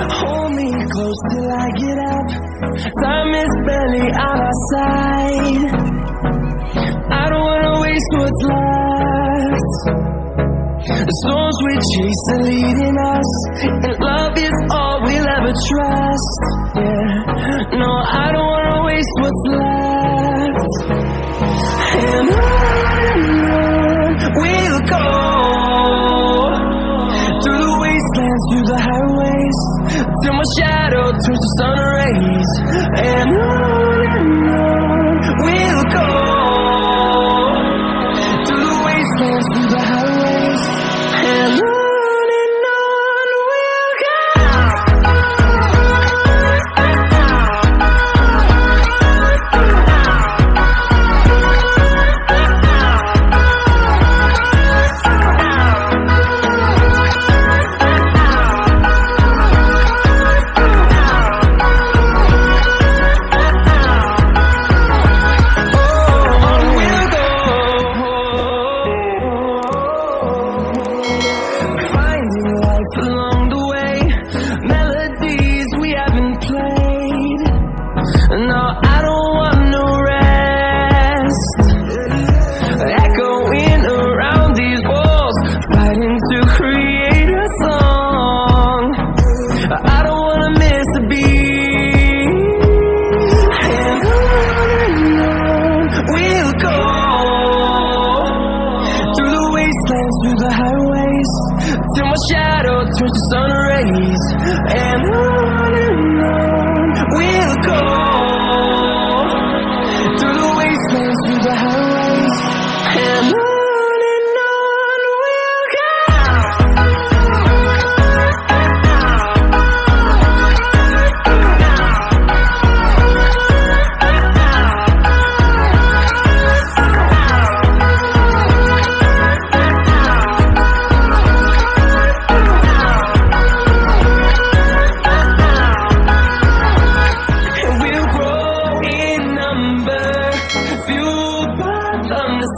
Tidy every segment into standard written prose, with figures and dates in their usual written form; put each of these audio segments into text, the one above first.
Hold me close till I get up. Time is barely on our side. I don't wanna waste what's left. The storms we chase are leading us, and love is all we'll ever trust. Yeah, no, I don't wanna waste what's left. And on we'll go, through the wastelands, through the highways, till my shadow turns to sun rays. And on we'll go, through the wastelands, through the highways, and on we'll go. Along the way, melodies we haven't played. No, I don't want no rest. Echoing around these walls, fighting to create a song. I don't wanna miss a beat. And on we'll go, through the wastelands, through the highways, till my shadow turns to sun rays. And on we'll go, through the wastelands, through the highways, and on we'll go.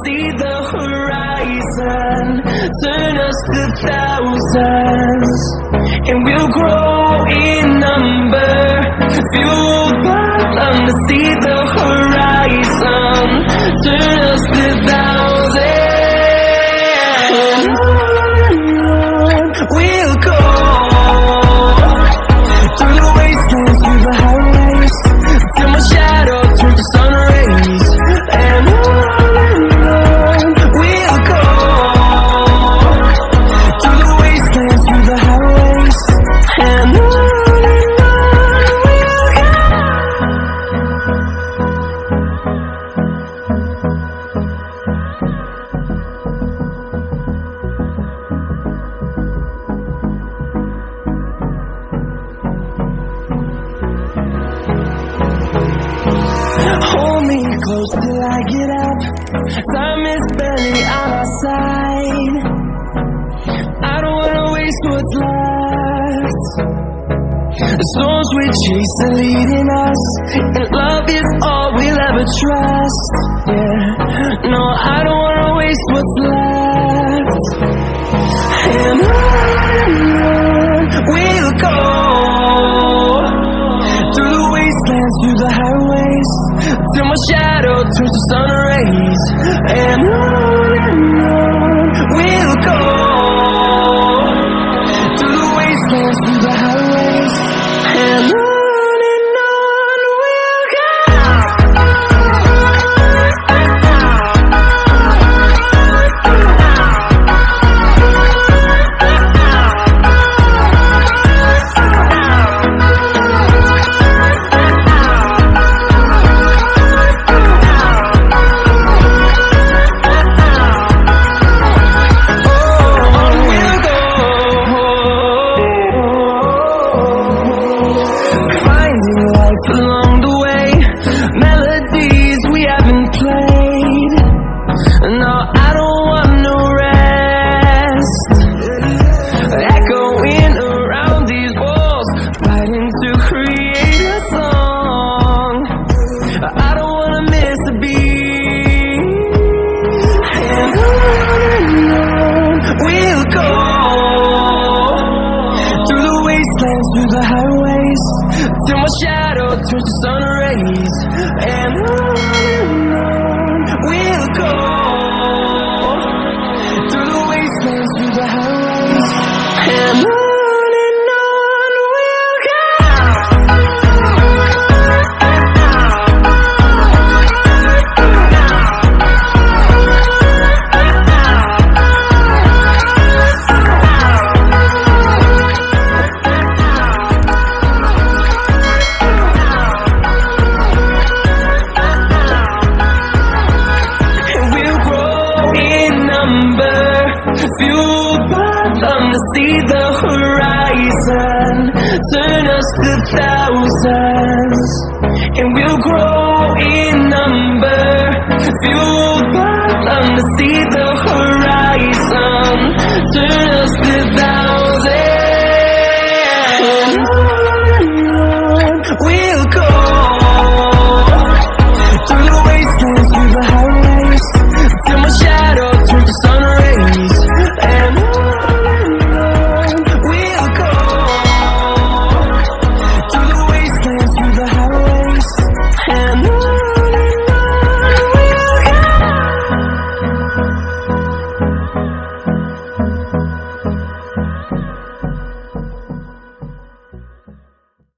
See the horizon, turn us to thousands, and we'll grow in number. Fueled by them to see the horizon, turn us to thousands. We'll go, through the wastelands, through the highways, till my shadow turns to sun rays. And hold me close till I get up. Time is barely on our side. I don't wanna waste what's left. The storms we chase are leading us, and love is all we'll ever trust. Yeah, no, I don't wanna waste what's left. And on we'll go, through the wastelands, through the highways, till my shadow turns to sun rays. And on we'll go, through the wastelands, through the highways, and on. through the highways, till my shadow turns to sun rays. And on we'll go, through the wastelands, through the highways. And on we'll go. Fueled by them to see the horizon, turn us to thousands, and we'll grow in number. Fueled by them to see the